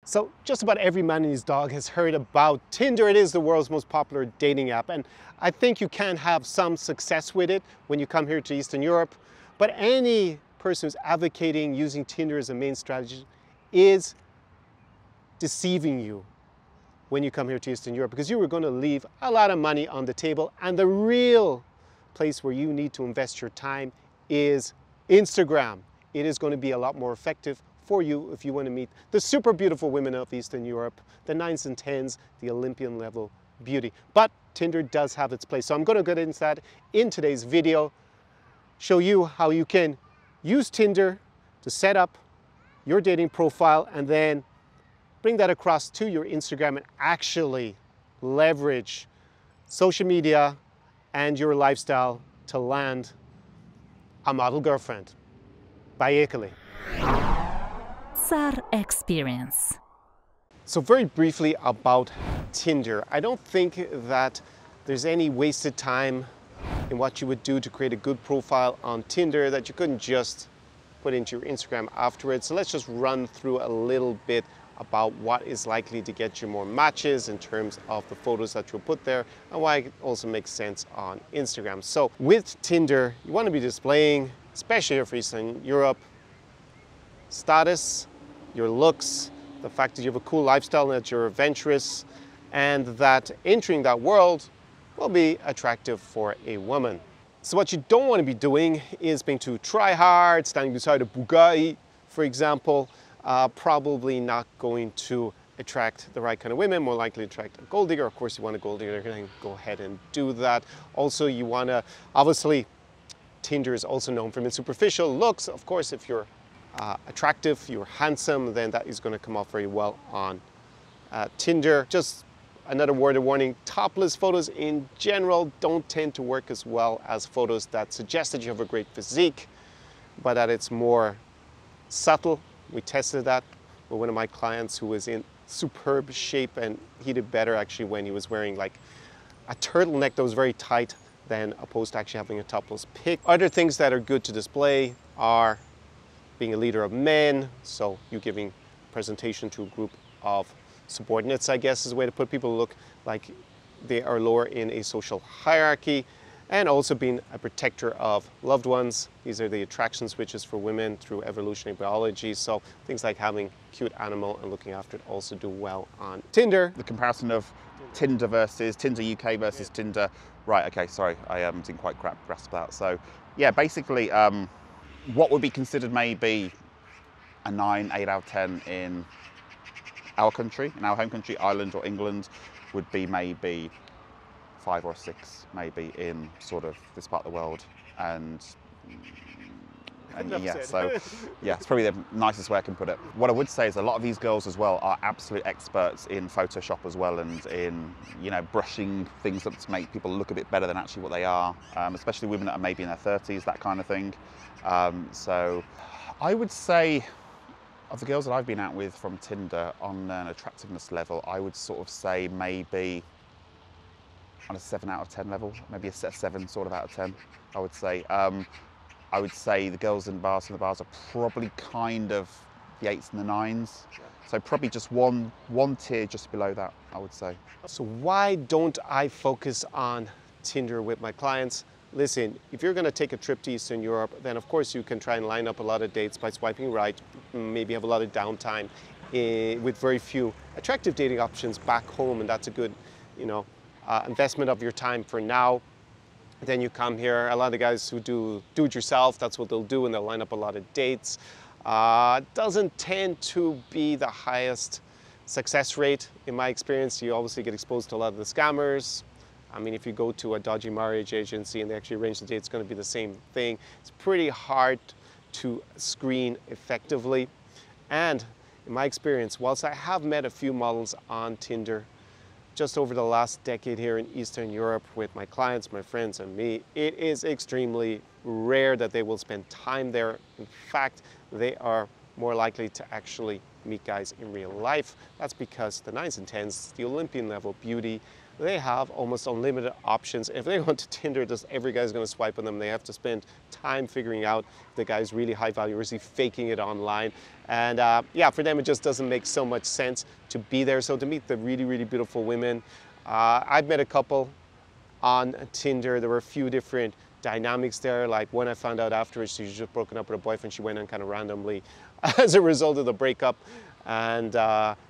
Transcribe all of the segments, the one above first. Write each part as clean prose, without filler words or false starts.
So just about every man and his dog has heard about Tinder. It is the world's most popular dating app, and I think you can have some success with it when you come here to Eastern Europe. But any person who's advocating using Tinder as a main strategy is deceiving you when you come here to Eastern Europe, because you are going to leave a lot of money on the table, and the real place where you need to invest your time is Instagram. It is going to be a lot more effective for you if you want to meet the super beautiful women of Eastern Europe, the 9s and 10s, the Olympian level beauty. But Tinder does have its place. So I'm going to get into that in today's video, show you how you can use Tinder to set up your dating profile and then bring that across to your Instagram and actually leverage social media and your lifestyle to land a model girlfriend. By Italy. SAR Experience. So very briefly about Tinder. I don't think that there's any wasted time in what you would do to create a good profile on Tinder that you couldn't just put into your Instagram afterwards. So let's just run through a little bit about what is likely to get you more matches in terms of the photos that you'll put there and why it also makes sense on Instagram. So with Tinder, you want to be displaying, especially here for Eastern Europe, status, your looks, the fact that you have a cool lifestyle and that you're adventurous, and that entering that world will be attractive for a woman. So what you don't want to be doing is being too try hard, standing beside a Bugatti, for example, probably not going to attract the right kind of women, more likely to attract a gold digger. Of course, you want a gold digger, then go ahead and do that. Also, you want to, obviously, Tinder is also known for its superficial looks. Of course, if you're attractive, you're handsome, then that is going to come off very well on Tinder. Just another word of warning, topless photos in general don't tend to work as well as photos that suggest that you have a great physique, but that it's more subtle. We tested that with one of my clients who was in superb shape, and he did better actually when he was wearing like a turtleneck that was very tight than opposed to actually having a topless pic. Other things that are good to display are being a leader of men, so you giving presentation to a group of subordinates, I guess is a way to put people look like they are lower in a social hierarchy, and also being a protector of loved ones. These are the attraction switches for women through evolutionary biology, so things like having a cute animal and looking after it also do well on Tinder. The comparison of Tinder UK versus Tinder, right, okay, sorry, I didn't quite grasp that. So yeah, basically, what would be considered maybe a 9, 8 out of 10 in our country, in our home country, Ireland or England, would be maybe 5 or 6, maybe in sort of this part of the world. And yeah, so yeah, it's probably the nicest way I can put it. What I would say is a lot of these girls as well are absolute experts in Photoshop as well, and in, you know, brushing things up to make people look a bit better than actually what they are, especially women that are maybe in their 30s, that kind of thing. So I would say, of the girls that I've been out with from Tinder on an attractiveness level, I would sort of say maybe on a 7 out of 10 level, maybe a 7 sort of out of 10, I would say. I would say the girls in the bars are probably kind of the 8s and the 9s. So probably just one tier just below that, I would say. So why don't I focus on Tinder with my clients? Listen, if you're going to take a trip to Eastern Europe, then of course you can try and line up a lot of dates by swiping right, maybe have a lot of downtime with very few attractive dating options back home, and that's a good, you know, investment of your time for now. Then you come here, a lot of guys who do it yourself, that's what they'll do, and they'll line up a lot of dates. Doesn't tend to be the highest success rate in my experience. You obviously get exposed to a lot of the scammers. I mean, if you go to a dodgy marriage agency and they actually arrange the date, it's going to be the same thing. It's pretty hard to screen effectively. And in my experience, whilst I have met a few models on Tinder just over the last decade here in Eastern Europe with my clients, my friends, and me, it is extremely rare that they will spend time there. In fact, they are more likely to actually meet guys in real life. That's because the 9s and 10s, the Olympian level beauty, they have almost unlimited options. If they go to Tinder, just every guy's going to swipe on them. They have to spend time figuring out if the guy's really high value or is he faking it online. And yeah, for them it just doesn't make so much sense to be there. So to meet the really, really beautiful women, I've met a couple on Tinder. There were a few different dynamics there. Like when I found out afterwards she was just broken up with a boyfriend, she went on kind of randomly as a result of the breakup. And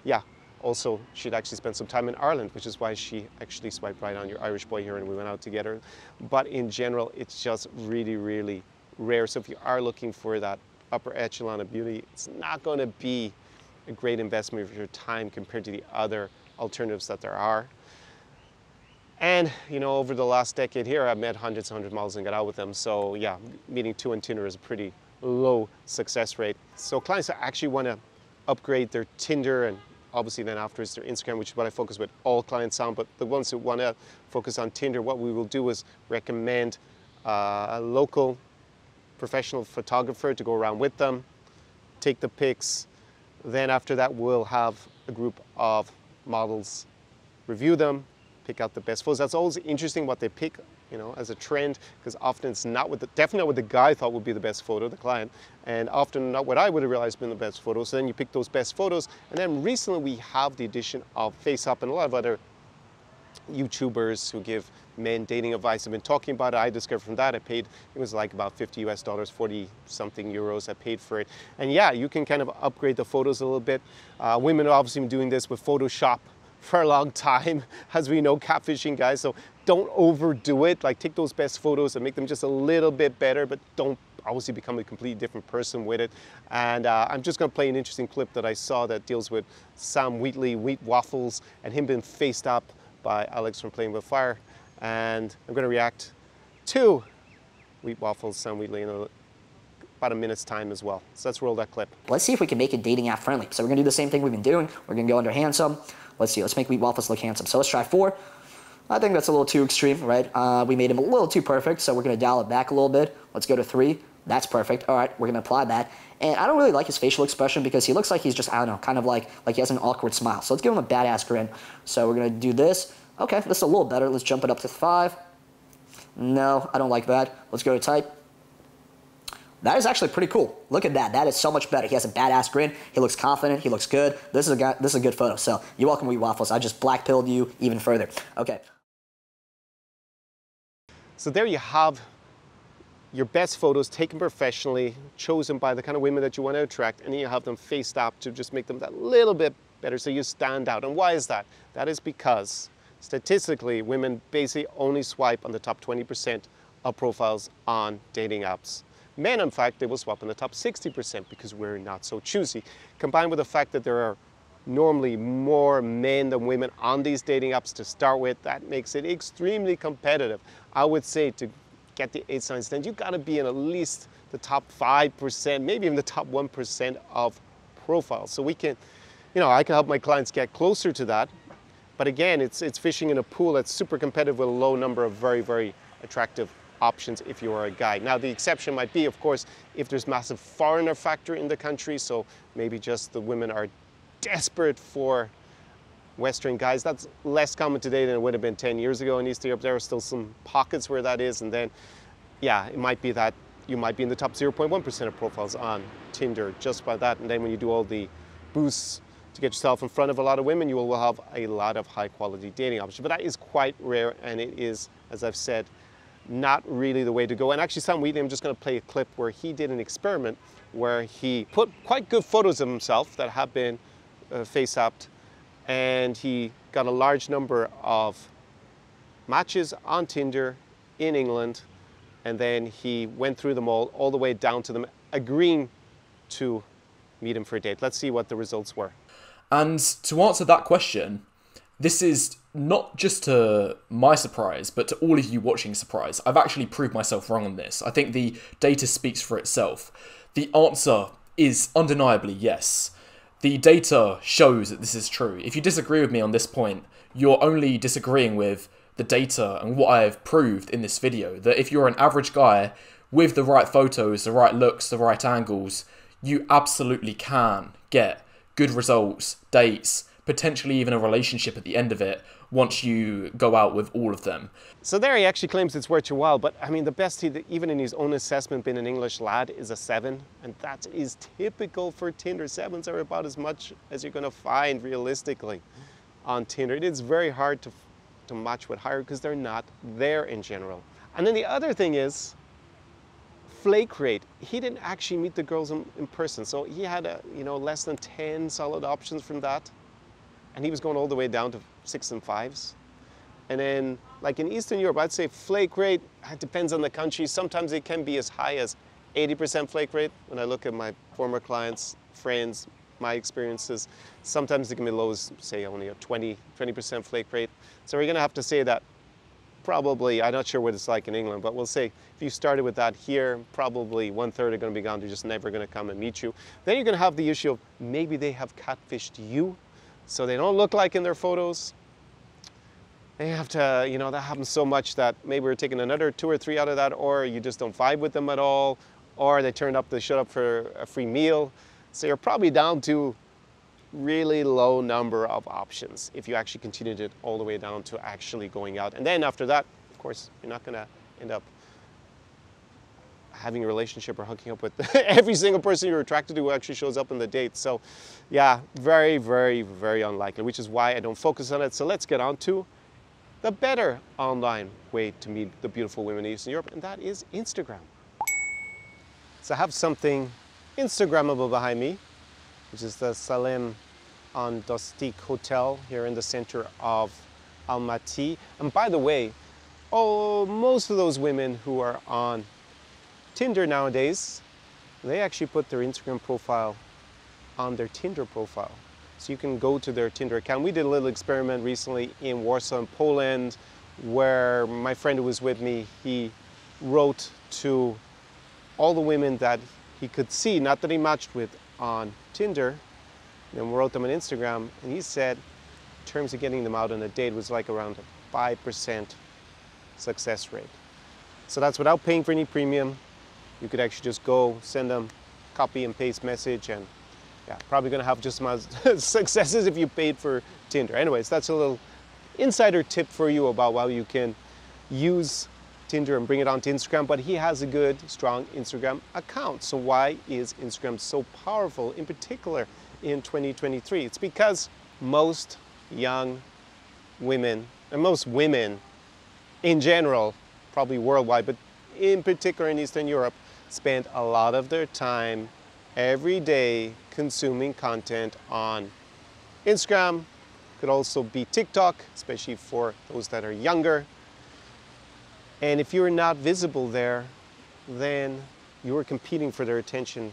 yeah, also she'd actually spent some time in Ireland, which is why she actually swiped right on your Irish boy here and we went out together. But in general, it's just really, really rare. So if you are looking for that upper echelon of beauty, it's not going to be a great investment of your time compared to the other alternatives that there are. And, you know, over the last decade here, I've met hundreds and hundreds of models and got out with them. So yeah, meeting 2 on Tinder is a pretty low success rate. So clients that actually want to upgrade their Tinder and obviously then afterwards their Instagram, which is what I focus with all clients on, but the ones who want to focus on Tinder, what we will do is recommend a local professional photographer to go around with them, take the pics. Then after that, we'll have a group of models review them, pick out the best photos. That's always interesting what they pick, you know, as a trend, because often it's not what definitely not what the guy thought would be the best photo, the client, and often not what I would have realized been the best photo. So then you pick those best photos, and then recently we have the addition of FaceUp and a lot of other YouTubers who give men dating advice. I've been talking about it. I discovered from that. I paid, it was like about $50 US, 40 something euros I paid for it. And yeah, you can kind of upgrade the photos a little bit. Women have obviously been doing this with Photoshop for a long time, as we know, catfishing guys. So don't overdo it. Like take those best photos and make them just a little bit better, but don't obviously become a completely different person with it. And I'm just going to play an interesting clip that I saw that deals with Sam Wheatley, Wheat Waffles, and him being faced up by Alex from Playing with Fire. And I'm going to react to Wheat Waffles, Sam Wheatley in about a minute's time as well. So let's roll that clip. Let's see if we can make it dating app friendly. So we're going to do the same thing we've been doing. We're going to go under handsome. Let's see, let's make Wheat Waffles look handsome. So let's try 4. I think that's a little too extreme, right? We made him a little too perfect, so we're going to dial it back a little bit. Let's go to 3. That's perfect. All right, we're going to apply that. And I don't really like his facial expression because he looks like he's just, I don't know, kind of like he has an awkward smile. So let's give him a badass grin. So we're going to do this. Okay, this is a little better. Let's jump it up to 5. No, I don't like that. Let's go to type. That is actually pretty cool. Look at that. That is so much better. He has a badass grin. He looks confident. He looks good. This is a good photo. So you're welcome, Wheat Waffles. I just black-pilled you even further. Okay. So there you have your best photos taken professionally, chosen by the kind of women that you want to attract, and then you have them faced up to just make them that little bit better so you stand out. And why is that? That is because statistically, women basically only swipe on the top 20% of profiles on dating apps. Men, in fact, they will swap in the top 60% because we're not so choosy. Combined with the fact that there are normally more men than women on these dating apps to start with, that makes it extremely competitive. I would say to get the 8 signs, then you've got to be in at least the top 5%, maybe even the top 1% of profiles. So we can, you know, I can help my clients get closer to that. But again, it's fishing in a pool that's super competitive with a low number of very, very attractive options if you are a guy. Now the exception might be, of course, if there's massive foreigner factor in the country, so maybe just the women are desperate for Western guys. That's less common today than it would have been 10 years ago in Eastern Europe. There are still some pockets where that is, and then yeah, it might be that you might be in the top 0.1% of profiles on Tinder just by that. And then when you do all the boosts to get yourself in front of a lot of women, you will have a lot of high quality dating options. But that is quite rare, and it is, as I've said, not really the way to go. And actually, Sam Wheatley, I'm just going to play a clip where he did an experiment where he put quite good photos of himself that have been face-upped, and he got a large number of matches on Tinder in England, and then he went through them all the way down to them agreeing to meet him for a date. Let's see what the results were. And to answer that question, this is not just to my surprise, but to all of you watching surprise. I've actually proved myself wrong on this. I think the data speaks for itself. The answer is undeniably yes. The data shows that this is true. If you disagree with me on this point, you're only disagreeing with the data and what I have proved in this video, that if you're an average guy with the right photos, the right looks, the right angles, you absolutely can get good results, dates, potentially even a relationship at the end of it once you go out with all of them. So there he actually claims it's worth your while, but I mean the best, even in his own assessment, being an English lad, is a 7, and that is typical for Tinder. 7s are about as much as you're going to find realistically on Tinder. It is very hard to match with higher because they're not there in general. And then the other thing is flake rate. He didn't actually meet the girls in person, so he had less than 10 solid options from that. And he was going all the way down to 6 and 5s. And then, like in Eastern Europe, I'd say flake rate, it depends on the country. Sometimes it can be as high as 80% flake rate. When I look at my former clients, friends, my experiences, sometimes it can be low as, say, only a 20% flake rate. So we're gonna have to say that probably, I'm not sure what it's like in England, but we'll say if you started with that here, probably 1/3 are gonna be gone. They're just never gonna come and meet you. Then you're gonna have the issue of maybe they have catfished you. So they don't look like in their photos. They have to, that happens so much that maybe we're taking another 2 or 3 out of that, or you just don't vibe with them at all, or they showed up for a free meal. So you're probably down to really low number of options if you actually continued it all the way down to actually going out. And then after that, of course, you're not gonna end up having a relationship or hooking up with every single person you're attracted to who actually shows up in the date. So yeah, very, very, very unlikely, which is why I don't focus on it. So let's get on to the better online way to meet the beautiful women in Eastern Europe, and that is Instagram. So I have something Instagrammable behind me, which is the Salem on Dostik Hotel here in the center of Almaty. And by the way, most of those women who are on Tinder nowadays, they actually put their Instagram profile on their Tinder profile. So you can go to their Tinder account. We did a little experiment recently in Warsaw, in Poland, where my friend who was with me, he wrote to all the women that he could see, not that he matched with on Tinder, then wrote them on Instagram, and he said in terms of getting them out on a date was like around a 5% success rate. So that's without paying for any premium. You could actually just go, send them copy and paste message, and yeah, probably gonna have just as much success as if you paid for Tinder. Anyways, that's a little insider tip for you about how you can use Tinder and bring it onto Instagram, but he has a good, strong Instagram account. So why is Instagram so powerful, in particular in 2023? It's because most young women, and most women in general, probably worldwide, but in particular in Eastern Europe, spend a lot of their time every day consuming content on Instagram. Could also be TikTok, especially for those that are younger. And if you're not visible there, then you are competing for their attention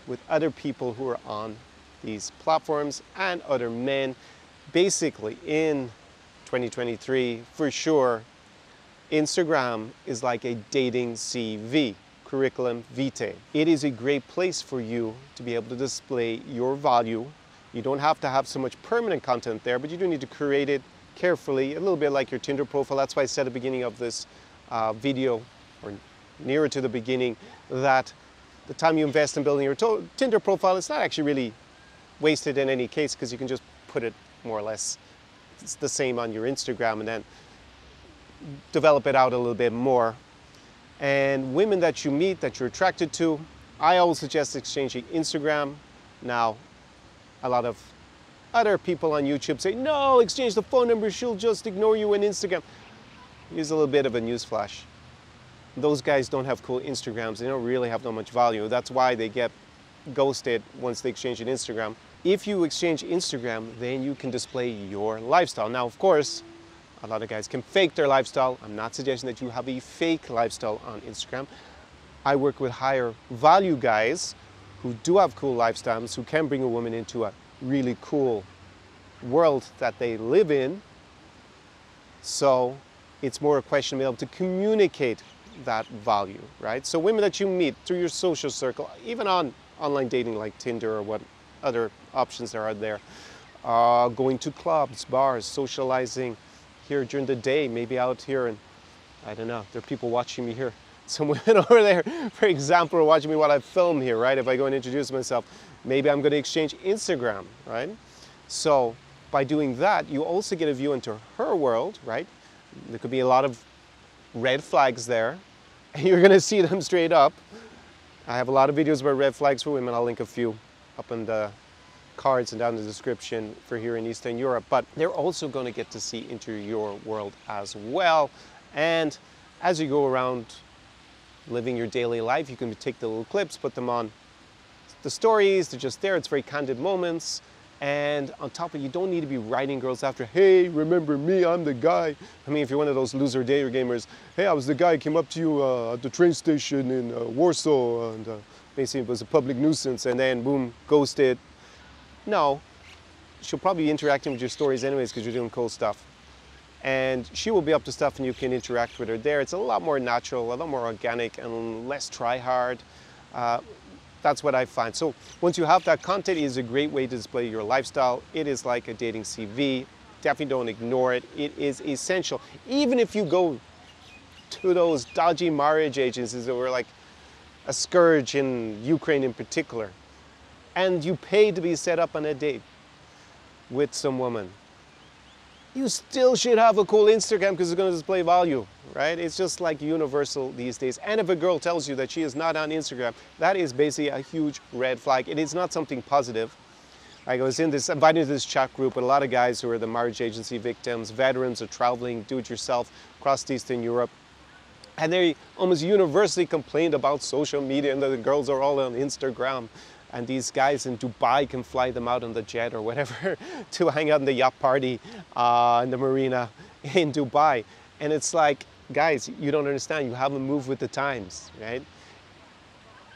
with other people who are on these platforms and other men. Basically, in 2023, for sure, Instagram is like a dating CV, curriculum vitae. It is a great place for you to be able to display your value. You don't have to have so much permanent content there, but you do need to curate it carefully, a little bit like your Tinder profile. That's why I said at the beginning of this video, or nearer to the beginning, that the time you invest in building your Tinder profile, it's not actually really wasted in any case, because you can just put it more or less, it's the same on your Instagram, and then develop it out a little bit more. And women that you meet, that you're attracted to, I always suggest exchanging Instagram. Now, a lot of other people on YouTube say, no, exchange the phone number, she'll just ignore you on Instagram. Here's a little bit of a newsflash. Those guys don't have cool Instagrams. They don't really have that much value. That's why they get ghosted once they exchange an Instagram. If you exchange Instagram, then you can display your lifestyle. Now, of course, a lot of guys can fake their lifestyle. I'm not suggesting that you have a fake lifestyle on Instagram. I work with higher value guys who do have cool lifestyles, who can bring a woman into a really cool world that they live in. So it's more a question of being able to communicate that value, right? So women that you meet through your social circle, even on online dating like Tinder or what other options there are there, going to clubs, bars, socializing here during the day, maybe out here, and I don't know, there are people watching me here. Some women over there, for example, are watching me while I film here, right? If I go and introduce myself, Maybe I'm going to exchange Instagram, right? So by doing that, you also get a view into her world, right? There could be a lot of red flags there, and you're going to see them straight up. I have a lot of videos about red flags for women. I'll link a few up in the cards and down in the description for here in Eastern Europe. But they're also going to get to see into your world as well. And as you go around living your daily life, you can take the little clips, put them on the stories. They're just there. It's very candid moments. And on top of it, you don't need to be writing girls after, hey, remember me, I'm the guy. I mean, if you're one of those loser dater gamers, hey, I was the guy who came up to you at the train station in Warsaw, and basically it was a public nuisance, and then boom, ghosted. No, she'll probably be interacting with your stories anyways because you're doing cool stuff. And she will be up to stuff and you can interact with her there. It's a lot more natural, a lot more organic, and less try hard. That's what I find. So once you have that content, it is a great way to display your lifestyle. It is like a dating CV. Definitely don't ignore it. It is essential. Even if you go to those dodgy marriage agencies that were like a scourge in Ukraine in particular, and you pay to be set up on a date with some woman, you still should have a cool Instagram because it's going to display value, right? It's just like universal these days. And if a girl tells you that she is not on Instagram, that is basically a huge red flag. It is not something positive. I was invited to this chat group with a lot of guys who are the marriage agency victims, veterans of traveling, do-it-yourself across Eastern Europe. And they almost universally complained about social media and that the girls are all on Instagram. And these guys in Dubai can fly them out on the jet or whatever to hang out in the yacht party in the marina in Dubai. And it's like, guys, you don't understand. You haven't moved with the times, right?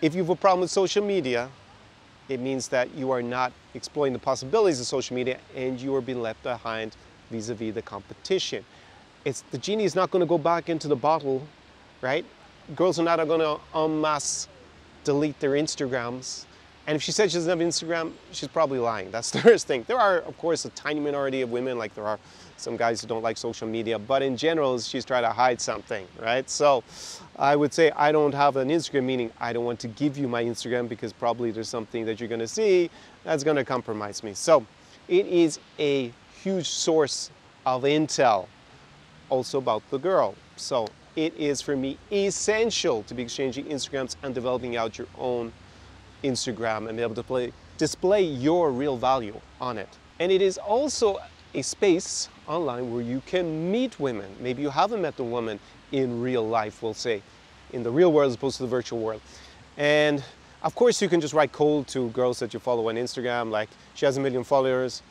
If you have a problem with social media, it means that you are not exploring the possibilities of social media and you are being left behind vis-a-vis the competition. The genie is not going to go back into the bottle, right? Girls are not going to en masse delete their Instagrams. And if she said she doesn't have Instagram, she's probably lying. That's the first thing. There are, of course, a tiny minority of women, like there are some guys who don't like social media, but in general, she's trying to hide something, right? So I would say I don't have an Instagram, meaning I don't want to give you my Instagram because probably there's something that you're gonna see that's gonna compromise me. So it is a huge source of intel also about the girl. So it is, for me, essential to be exchanging Instagrams and developing out your own Instagram and be able to display your real value on it. And it is also a space online where you can meet women. Maybe you haven't met the woman in real life, we'll say, in the real world as opposed to the virtual world. And of course you can just write cold to girls that you follow on Instagram, like she has 1 million followers,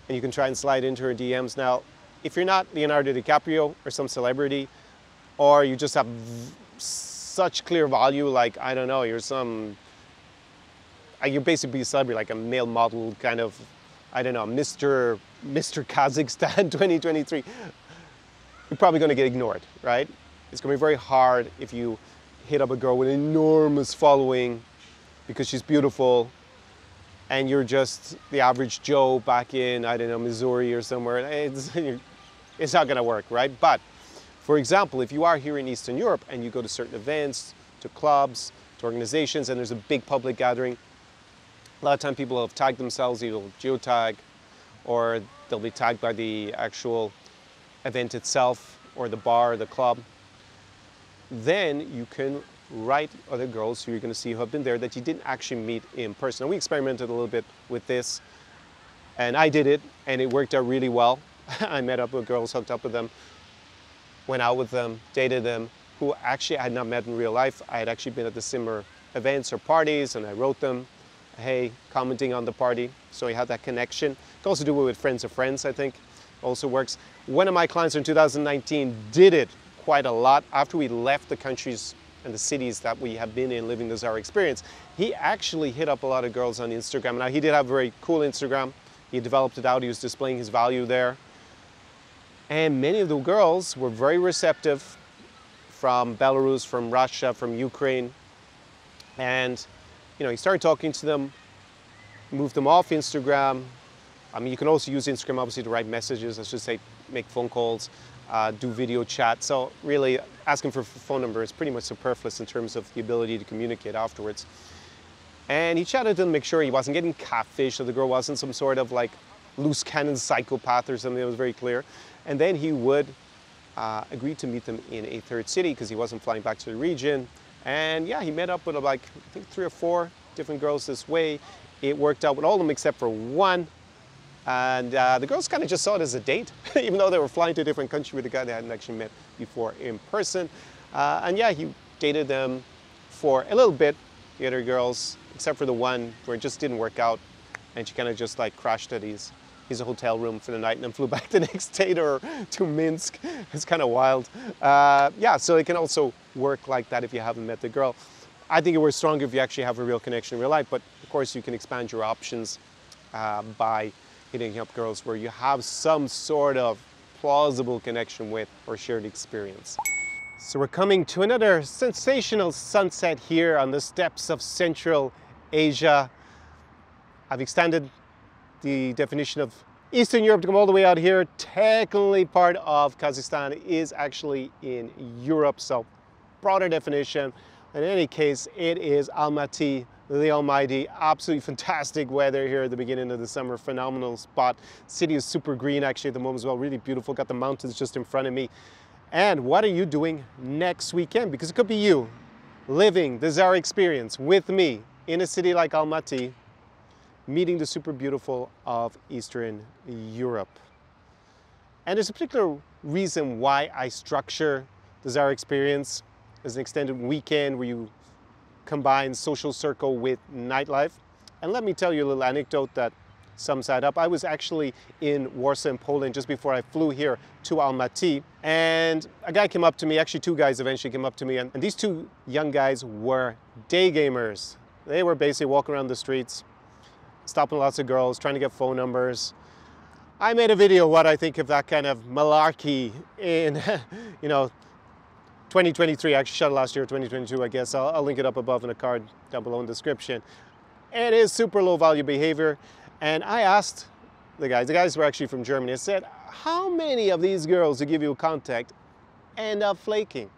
and you can try and slide into her DMs. Now, if you're not Leonardo DiCaprio or some celebrity, or you just have such clear value, like, I don't know, you're basically a celebrity, like a male model kind of, I don't know, Mr. Kazakhstan 2023, you're probably going to get ignored, right? It's going to be very hard if you hit up a girl with an enormous following because she's beautiful and you're just the average Joe back in, I don't know, Missouri or somewhere. It's not going to work, right? But, for example, if you are here in Eastern Europe and you go to certain events, to clubs, to organizations, and there's a big public gathering, a lot of time people have tagged themselves, either geotag or they'll be tagged by the actual event itself or the bar or the club. Then you can write other girls who you're going to see who have been there that you didn't actually meet in person. And we experimented a little bit with this, and I did it, and it worked out really well. I met up with girls, hooked up with them, went out with them, dated them, who actually I had not met in real life. I had actually been at the similar events or parties, and I wrote them, hey, commenting on the party. So you have that connection. You can also do it with friends of friends, I think, also works. One of my clients in 2019 did it quite a lot after we left the countries and the cities that we have been in living the Zara experience. He actually hit up a lot of girls on Instagram. Now, he did have a very cool Instagram. He developed it out. He was displaying his value there. And many of the girls were very receptive from Belarus, from Russia, from Ukraine. And, you know, he started talking to them, moved them off Instagram. I mean, you can also use Instagram, obviously, to write messages. Let's just say make phone calls, do video chat. So really, asking for a phone number is pretty much superfluous in terms of the ability to communicate afterwards. And he chatted to them, make sure he wasn't getting catfish, so the girl wasn't some sort of like loose cannon psychopath or something. That was very clear. And then he would agree to meet them in a third city because he wasn't flying back to the region. And yeah, he met up with like, I think 3 or 4 different girls this way. It worked out with all of them except for one. And the girls kind of just saw it as a date, even though they were flying to a different country with a guy they hadn't actually met before in person. And yeah, he dated them for a little bit, the other girls, except for the one where it just didn't work out. And she kind of just like crashed at his hotel room for the night and then flew back the next day to Minsk. It's kind of wild. Yeah, so it can also work like that if you haven't met the girl. I think it works stronger if you actually have a real connection in real life, but of course you can expand your options by hitting up girls where you have some sort of plausible connection with or shared experience. So we're coming to another sensational sunset here on the steppes of Central Asia. I've extended the definition of Eastern Europe to come all the way out here. Technically part of Kazakhstan is actually in Europe, so broader definition. In any case, it is Almaty, the almighty. Absolutely fantastic weather here at the beginning of the summer. Phenomenal spot. City is super green actually at the moment as well. Really beautiful. Got the mountains just in front of me. And what are you doing next weekend? Because it could be you living the Zara experience with me in a city like Almaty, meeting the super beautiful of Eastern Europe. And there's a particular reason why I structure the Zara experience as an extended weekend where you combine social circle with nightlife. And let me tell you a little anecdote that sums that up. I was actually in Warsaw in Poland just before I flew here to Almaty, and a guy came up to me, actually 2 guys eventually came up to me, and these 2 young guys were day gamers. They were basically walking around the streets, stopping lots of girls, trying to get phone numbers. I made a video what I think of that kind of malarkey in, 2023. I actually shot it last year, 2022, I guess. I'll link it up above in a card down below in the description. It is super low value behavior. And I asked the guys were actually from Germany, I said, how many of these girls who give you a contact end up flaking?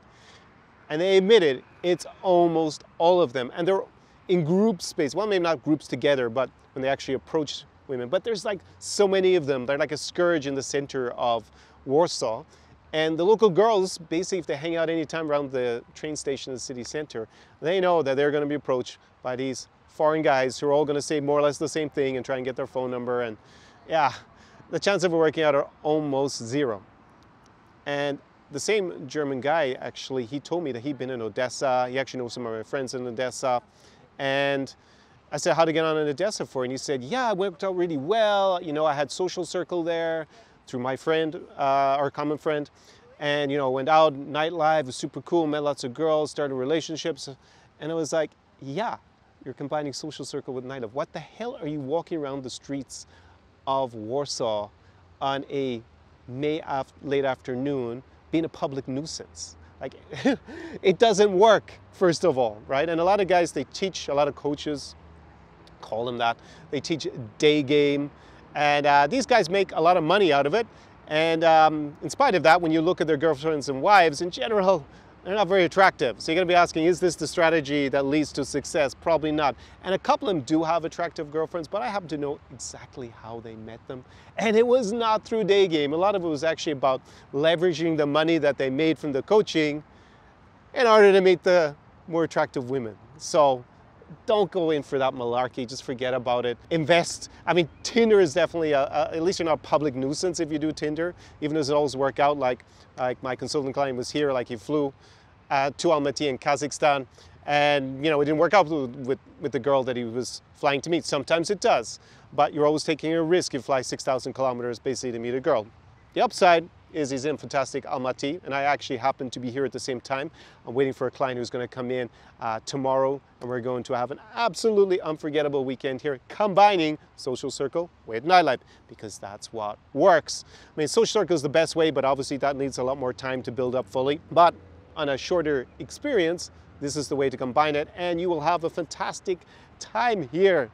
And they admitted it's almost all of them. And they're in group space. Well, maybe not groups together, but when they actually approach women. But there's like so many of them. They're like a scourge in the center of Warsaw. And the local girls, basically, if they hang out anytime around the train station in the city center, they know that they're going to be approached by these foreign guys who are all going to say more or less the same thing and try and get their phone number. And yeah, the chances of it working out are almost zero. And the same German guy, actually, he told me that he'd been in Odessa. He actually knows some of my friends in Odessa. And I said, how'd you get on in Odessa for? And he said, yeah, it worked out really well. I had social circle there through my friend, our common friend. And, went out, nightlife, was super cool, met lots of girls, started relationships. And I was like, yeah, you're combining social circle with nightlife. What the hell are you walking around the streets of Warsaw on a late afternoon being a public nuisance? Like, it doesn't work, first of all, right? And a lot of guys, they teach, a lot of coaches call them that. They teach day game. And these guys make a lot of money out of it. And in spite of that, when you look at their girlfriends and wives, in general, they're not very attractive. So you're going to be asking, is this the strategy that leads to success? Probably not. And a couple of them do have attractive girlfriends, but I happen to know exactly how they met them. And it was not through day game. A lot of it was actually about leveraging the money that they made from the coaching in order to meet the more attractive women. So don't go in for that malarkey. Just forget about it. Invest. I mean, Tinder is definitely, at least you're not a public nuisance if you do Tinder, even though it always work out. Like my consultant client was here, like he flew to Almaty in Kazakhstan, and it didn't work out with the girl that he was flying to meet. Sometimes it does, but you're always taking a risk. You fly 6,000 kilometers basically to meet a girl. The upside is he's in fantastic Almaty, and I actually happen to be here at the same time. I'm waiting for a client who's going to come in tomorrow, and we're going to have an absolutely unforgettable weekend here, combining social circle with nightlife, because that's what works. I mean, social circle is the best way, but obviously that needs a lot more time to build up fully. But on a shorter experience, this is the way to combine it, and you will have a fantastic time here.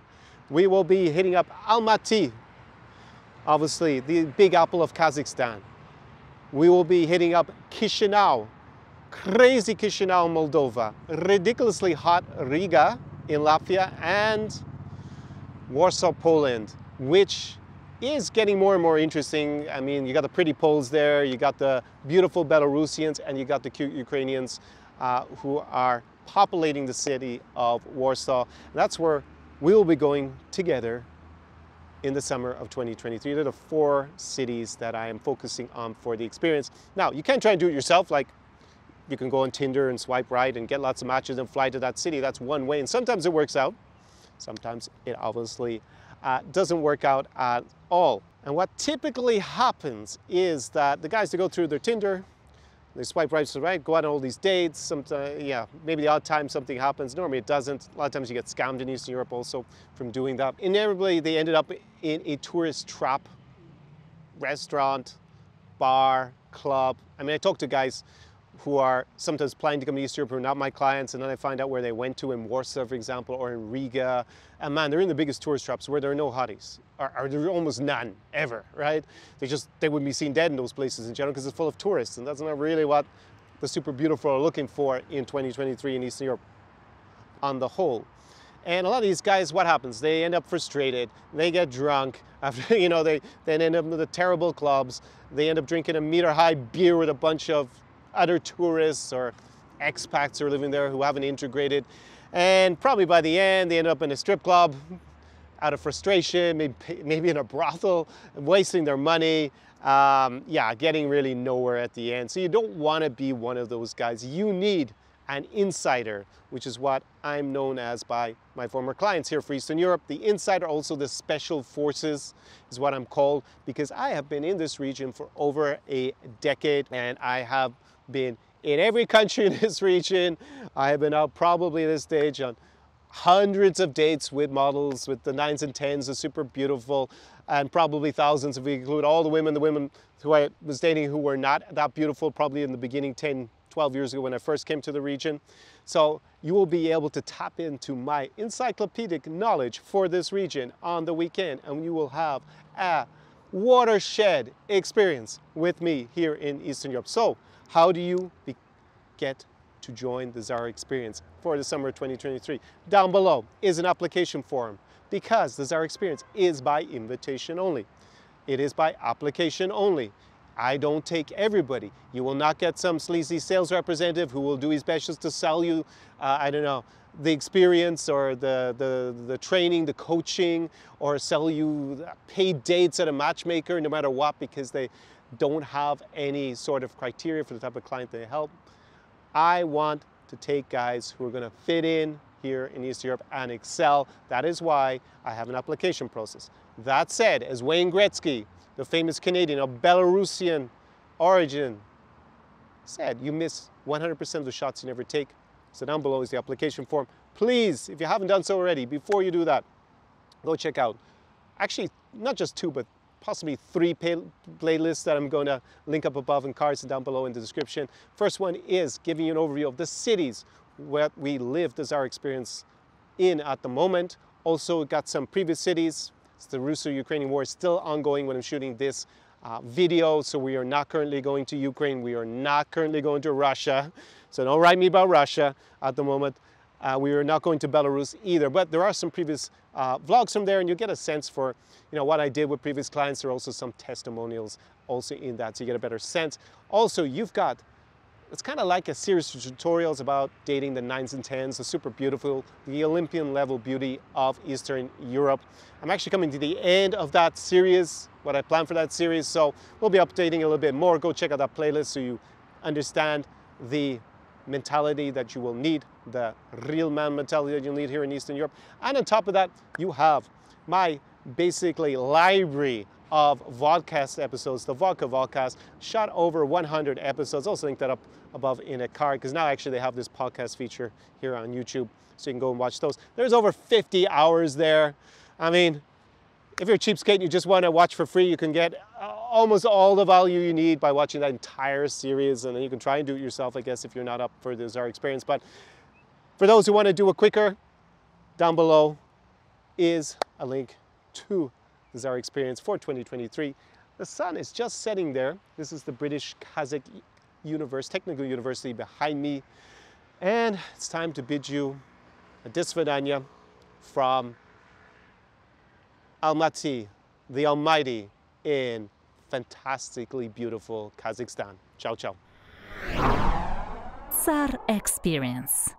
We will be hitting up Almaty, obviously the big apple of Kazakhstan. We will be hitting up Chisinau, crazy Chisinau, Moldova, ridiculously hot Riga, in Latvia, and Warsaw, Poland, which is getting more and more interesting. I mean, you got the pretty Poles there, you got the beautiful Belarusians, and you got the cute Ukrainians who are populating the city of Warsaw. And that's where we will be going together in the summer of 2023. They're the 4 cities that I am focusing on for the experience. Now, you can try and do it yourself, like you can go on Tinder and swipe right and get lots of matches and fly to that city. That's one way, and sometimes it works out. Sometimes it obviously doesn't work out at all. And what typically happens is that the guys that go through their Tinder, they swipe right to right, go out on all these dates. Sometimes, yeah, maybe the odd time something happens. Normally it doesn't. A lot of times you get scammed in Eastern Europe also from doing that. Inevitably, they ended up in a tourist trap, restaurant, bar, club. I mean, I talk to guys who are sometimes planning to come to Eastern Europe who are not my clients, and then I find out where they went to in Warsaw, for example, or in Riga. And man, they're in the biggest tourist traps where there are no hotties, or there are almost none, ever, right? They wouldn't be seen dead in those places in general because it's full of tourists, and that's not really what the super beautiful are looking for in 2023 in Eastern Europe on the whole. And a lot of these guys, what happens? They end up frustrated, they get drunk, after, you know, they then end up in the terrible clubs, they end up drinking a meter-high beer with a bunch of other tourists or expats who are living there who haven't integrated, and probably by the end they end up in a strip club out of frustration, maybe in a brothel, wasting their money, yeah, getting really nowhere at the end. So you don't want to be one of those guys. You need an insider, which is what I'm known as by my former clients here for Eastern Europe. The insider, also the special forces is what I'm called, because I have been in this region for over a decade, and I have been in every country in this region. I have been out probably at this stage on hundreds of dates with models, with the 9s and 10s, the super beautiful, and probably thousands if we include all the women who I was dating who were not that beautiful, probably in the beginning 10, 12 years ago when I first came to the region. So you will be able to tap into my encyclopedic knowledge for this region on the weekend, and you will have a watershed experience with me here in Eastern Europe. So how do you get to join the Zara Experience for the summer of 2023? Down below is an application form, because the Zara Experience is by invitation only. It is by application only. I don't take everybody. You will not get some sleazy sales representative who will do his best just to sell you, I don't know, the experience or the training, the coaching, or sell you paid dates at a matchmaker no matter what, because they don't have any sort of criteria for the type of client they help. I want to take guys who are going to fit in here in Eastern Europe and excel. That is why I have an application process. That said, as Wayne Gretzky, the famous Canadian of Belarusian origin, said, you miss 100% of the shots you never take. So down below is the application form. Please, if you haven't done so already, before you do that, go check out, actually, not just 2, but possibly 3 playlists that I'm going to link up above in cards and down below in the description. First one is giving you an overview of the cities where we live the Zara Experience in at the moment. Also got some previous cities. The Russo-Ukrainian war is still ongoing when I'm shooting this video, so we are not currently going to Ukraine. We are not currently going to Russia, so don't write me about Russia at the moment. We are not going to Belarus either, but there are some previous vlogs from there, and you get a sense for, you know, what I did with previous clients. There are also some testimonials also in that, so you get a better sense. Also, you've got, it's kind of like a series of tutorials about dating the 9s and 10s, the super beautiful, the Olympian level beauty of Eastern Europe. I'm actually coming to the end of that series, what I planned for that series, so we'll be updating a little bit more. Go check out that playlist so you understand the mentality that you will need, the real man mentality that you'll need here in Eastern Europe. And on top of that, you have my basically library of vodcast episodes, the Vodka Vodcast, shot over 100 episodes. I'll also link that up above in a card, because now actually they have this podcast feature here on YouTube, so you can go and watch those. There's over 50 hours there. I mean, if you're a cheapskate and you just want to watch for free, you can get almost all the value you need by watching that entire series, and then you can try and do it yourself, I guess, if you're not up for the Zara Experience. But for those who want to do it quicker, down below is a link to the Zara Experience for 2023. The sun is just setting there. This is the British Kazakh Technical University behind me. And it's time to bid you Disvidanya from Almaty, the Almighty, in fantastically beautiful Kazakhstan. Ciao, ciao. SAR Experience.